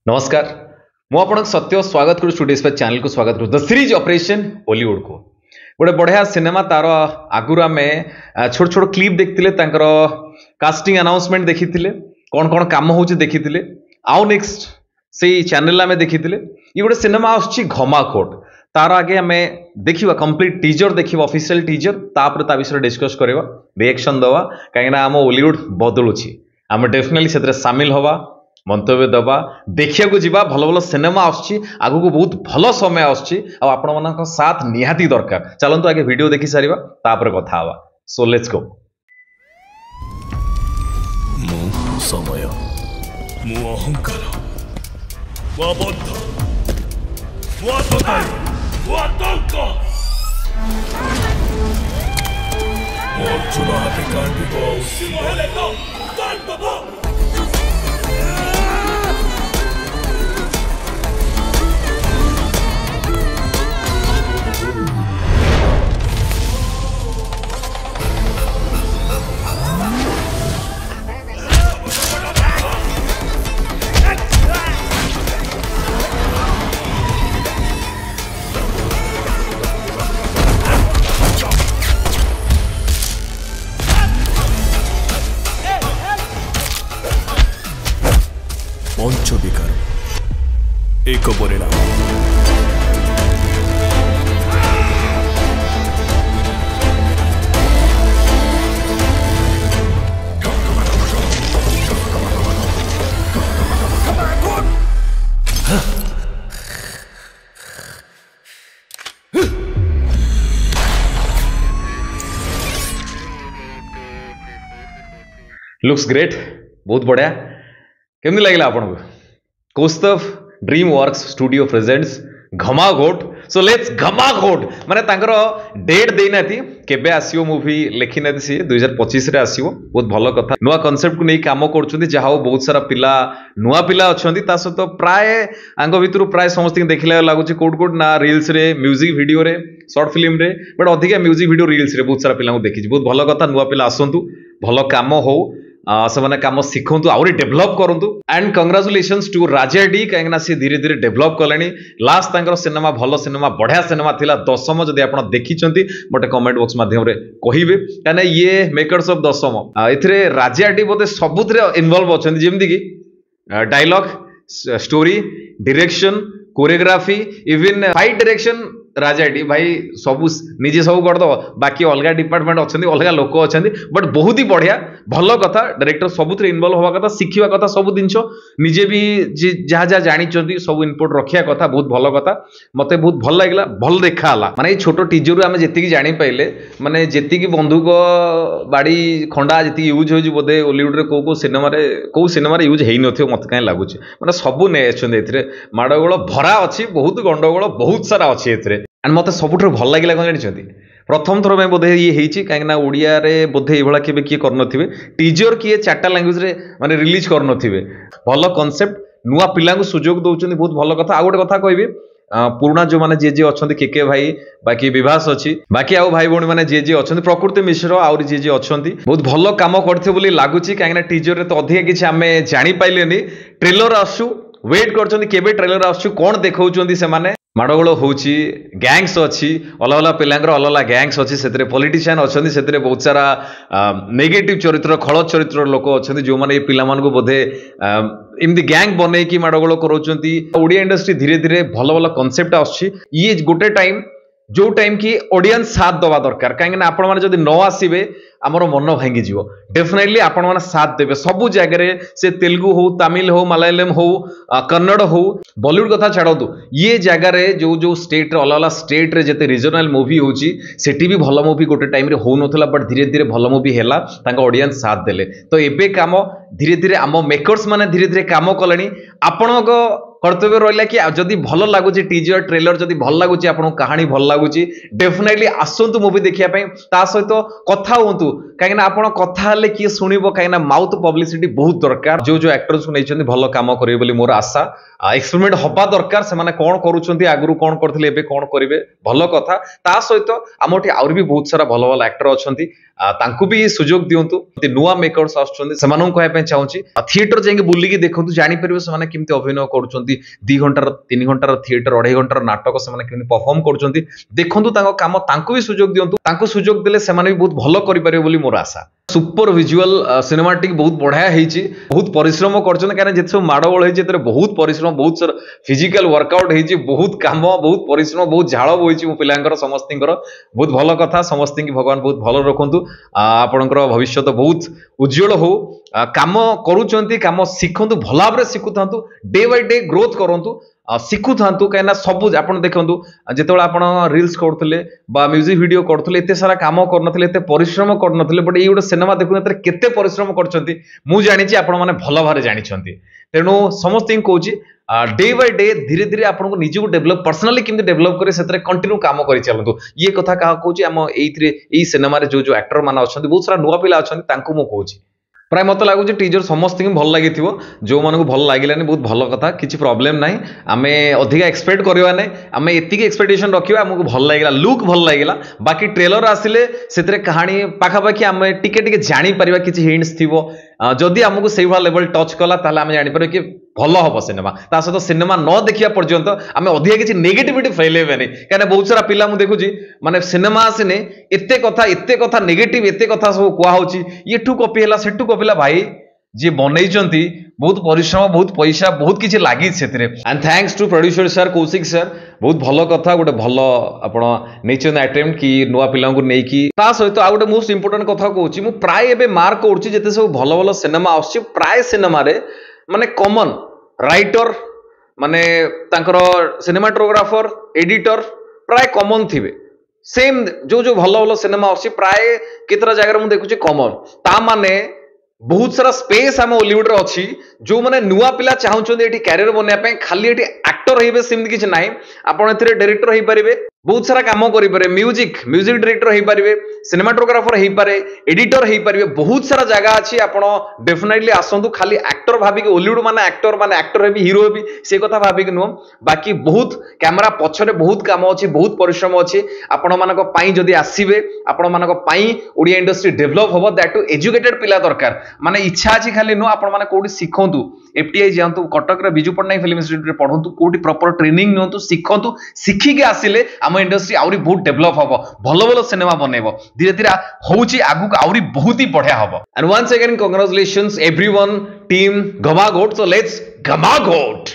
नमस्कार मुझे सत्य स्वागत करूँ स्टूडियो चैनल को स्वागत करूँ द सीरीज ऑपरेशन हॉलीवुड को गोटे बढ़िया सिनेमा तार आगुरी आम छोट छोट क्लिप देखते कास्टिंग अनाउंसमेंट देखी कौन कौन कम हो देखी आउ नेक्स्ट से चैनल आम देखी ये गोटे सिनेमा घमाकोट तार आगे आम देखा कंप्लीट टीजर देखा ऑफिशियल टीजर तापर ता विषय डिस्कस करवा रिएक्शन दवा कहीं आम हॉलीवुड बदलुची आम डेफिनेटली से सामिल हवा मंतव्य दबा देखिया को जीवा भल भल सिनेमा आगु को बहुत भल समय आपण मान साथ निहाती दरकार चलतु आगे वीडियो देखि सारिबा तापर कथा हवा सो लेट्स गो समय मु अहंकार मु बद्ध मु मु आतंक मु चुनाव कांडिबो सिमहले तो कांडबो पंच विकार एक परिणाम लुक्स ग्रेट बहुत बढ़िया केमती लगे आपन को Kaustubh dream works studio presents Ghamaghot so let's Ghamaghot माने तांकर डेट देना केबे आसीओ मूवी लिखी ना सी 2025 रे आसीओ बहुत भल कथा नुआ कांसेप्ट को नहीं काम करछुंती जहा बहुत सारा पिला नुआ पिला अछंती ता सहित प्राय आंग भितर प्राय समस्त देखिला लागुची कोड कोड ना रील्स रे म्यूजिक वीडियो रे शॉर्ट फिल्म रे बट अधिक म्यूजिक वीडियो रील्स रे बहुत सारा पिला को देखि बहुत भल कथा नुआ पिला आसंतु भल काम हो से कम शिखु आहरी डेभलप करूँ एंड कंग्राचुलेशंस टू राजा डी कहीं सी धीरे धीरे डेभलप कले लास्ट सिनेमा भल सिनेमा बढ़िया सिनेमा थिला दशम जदि आप देखी मत कमेंट बॉक्स माध्यम कहे कहीं ये मेकर्स ऑफ दशम ए राजा डी बोधे सबुत इनवॉल्व अच्छा जमीक कि dialogue story direction choreography even fight direction Raja D भाई सब निजे सब करद बाकी अलग डिपार्टमेंट अच्छा अलग लोक अच्छा बट बहुत ही बढ़िया भल कथा डायरेक्टर सबुत इनवॉल्व हवा कथा शिखा कथा सब जिन निजे भी जहाँ जहाँ जानी सब इनपुट रखा कथा बहुत भल कथा मत बहुत भल लगे भल देखा माने छोट टीजर आम जी जापारे माने जी बंदूक बाड़ी खंडा जी यूज हो बोधे हॉलीवुड कौ सिनेमा यूज हो मत कहीं लगुच मैंने सब नहीं माड़गोल भरा अच्छी बहुत गंडगोल बहुत सारा अच्छी एंड मत सबुठ भल लगे कौन जानते प्रथम थर में बोधे ये कहीं ओडिया बोधे ये किए किए कर टीजर किए 4टा लैंग्वेज रे माने रिलीज कर भल कॉन्सेप्ट नुआ पिला सुजोग दौरान बहुत भल कथा आ गोटे कथा कहबी पुराना जो मैंने जे अच्छा के भाई बाकी विभास अच्छी बाकी आउ भाई भौणी मैंने जे अच्छा प्रकृति मिश्र आउरी जे अच्छा बहुत भल कम करते लगुच कहीं टीजर तो अधिक किसी आम जापारे ट्रेलर आसु वेट कर ट्रेलर आसु कौन देखा से माड़गोल होची गैंग्स अच्छी अलग अलग पिलांकर अलग अलग गैंग्स अच्छी से पॉलिटिशियन अच्छा से बहुत सारा नेगेटिव चरित्र खल चरित्र लोक अच्छा जो मैंने पिला बोधे एमती गैंग बन कि माड़गोल करोड़िया इंडस्ट्री धीरे धीरे भल भल कॉन्सेप्ट आसुची ये गोटे टाइम जो टाइम की ऑडियंस साथ दवा दरकार कहीं आपण मैंने जब न आसबे आमर मन भांगी जीव डेफिनेटली आपण मैंने साथ देवे सबू जगह से तेलुगु हो तमिल हो मलयालम हो कन्नड़ हो बॉलीवुड कथा छाड़ू ये जगार जो जो स्टेट अलग अलग स्टेट रे जिते रिजनल मूवी होची सेठी भी भल मूवी गोटे टाइम रे हो नथला बट धीरे धीरे भल मूवी हैला तांका ऑडियंस साथ देले तो एबे काम धीरे धीरे आम मेकर्स माने धीरे धीरे काम कलेनी आपण कर्तव्य रहा कि जदि भल लगुच टीजर ट्रेलर जदि भल लगुच आप कहानी भल लगुच डेफिनेटली आसतु मूवी देखिए सहित कथा हूँ कहीं आप कथा किए शुणव कहीं माउथ पब्लिसिटी बहुत दरकार जो जो एक्टर्स को नहीं भल कम करेंगे मोर आशा एक्सपेरिमेंट हवा दरकार से कौन करुँच आगु कौन करते कौन करेंगे भल कथा सहित आम आहरी भी बहुत सारा भल भल एक्टर अच्छा तांकु भी सुजोग दियंतु नुआ मेकर्स आछुंती सेमानन कहय पे चाहूची थिएटर जेंगे बुल्ली की देखंतु जानि परिबे सेमाने किमते अभिनय करूचंती 2 घंटार 3 घंटार थिएटर 2.5 घंटार नाटक सेमाने किमते परफॉर्म करूचंती देखंतु तांको काम तांको भी सुजोग दियंतु तांको सुजोग देले सेमाने भी बहुत भलो करि परिबे बोली मोर आशा सुपर विजुअल सिनेमाटिक बहुत बढ़िया होईची बहुत परिश्रम करछन कारण जेते सब माडगोळ होईची तेरे बहुत परिश्रम बहुत सर फिजिकल वर्कआउट होईची बहुत काम बहुत परिश्रम बहुत झाळ होईची मो पिलांकर समस्तिंकर बहुत भलो कथा समस्तिंकी भगवान बहुत भलो रखंतु आपणकर भविष्य तो बहुत उज्जवल हो काम करूचंती काम शिखंतु भला भाबरे शिखुथांतु डे बाय डे ग्रोथ करंतु शिखु था कहीं सब आप देखो जिते आप रिल्स करते म्यूजिक वीडियो करते एत सारा कम करते एत परिश्रम करते बट ये गोटे सिनेमा देखो केते परिश्रम कर आपण मैंने भल भाव जानते तेणु समस्त कौन डे बाय डे धीरे धीरे आपको निजक डेभलप पर्सनाली केमती डेभलप करे कंटिन्यू काम कर चलतु ये कथा क्या कौन आम ये सिनेमा जो जो एक्टर मैंने अच्छा बहुत सारा नुआ पिला अच्छा मुझे प्राय मत लगुच टीजर समस्त भल लगी जो मानक भल लगे बहुत भल कथा किसी प्रोब्लेम ना आम अधिका एक्सपेक्ट करवा ना आम एति एक्सपेक्टेशन रखा आमको भल लगे लुक भल लगे बाकी ट्रेलर आसिले से कहानी पाखापाखि आम टे जापर किसी हिंट्स थी जदि आमको से भाया लेवल टच कला आम जापर कि भल हम सिनेमा ता सहित सिनेमा न देखा पर्यंत आम अधिका किसी नेगेटिविटी फैलेबे कहीं बहुत सारा पिला मुझे देखुची माने सिनेमा आसने एते कथा नेगेटिव एते कथा सब कहुच्छी ये ठू कपी है सेठू कपिला भाई जी बनई बहुत परिश्रम बहुत पैसा बहुत किसी लगी and thanks to producer sir Kaushik sir बहुत भल कथा गोटे भल आपन अटेम्प्ट कि नुआ पिला नहीं सहित आ गए मोस्ट इंपोर्टेंट कथा कहूँ मुझे प्राय एवं मार्क करुँचे सब भल भल सिनेमा आस प्राय सिनेमा माने कॉमन राइटर माने तांकर सिनेमाटोग्राफर एडिटर प्राय कॉमन थिबे सेम जो जो भल भल सिनेमा आसी प्राय केतरा जगह मुझे देखुची कॉमन ता माने बहुत सारा स्पेस आम हॉलीवुड रे अच्छी जो माने नुआ पिला चाहते ये कैरियर बनवाई खाली ये एक्टर होइबे सेमती किसी ना आप डायरेक्टर हो पारे बहुत सारा काम करें म्यूजिक डायरेक्टर हो पारे सिनेमाटोग्राफर हो पारे एडिटर हो पारे बहुत सारा जगह अच्छी आप डेफिनेटली आसतु खाली एक्टर भाविक हॉलीवुड माने एक्टर भी हीरो भी से कथा भाविक नुह बाकी बहुत कैमरा पछरे बहुत काम अच्छी बहुत परिश्रम अच्छी आपण मानी जदि आसवे आपण मानी ओडिया इंडस्ट्री डेभलप हम दैट टू एजुकेटेड पिला दरकार माने इच्छा अच्छी खाली नुह आपण मैंने कौटी शिखु एफटीआई जातु कटक विजु पट्टनायक फिल्म इंस्टीट्यूट पढ़ु कौटी प्रॉपर ट्रेनिंग नियंतु शिखु शिखिकी आसिले आम इंडस्ट्री आउरी बहुत डेभलप हम भल भल सिनेमा बनइब धीरे धीरे होउची आगु आउरी बहुत ही बढ़िया हम and once again congratulations everyone team Gamagot so let's गमागोट।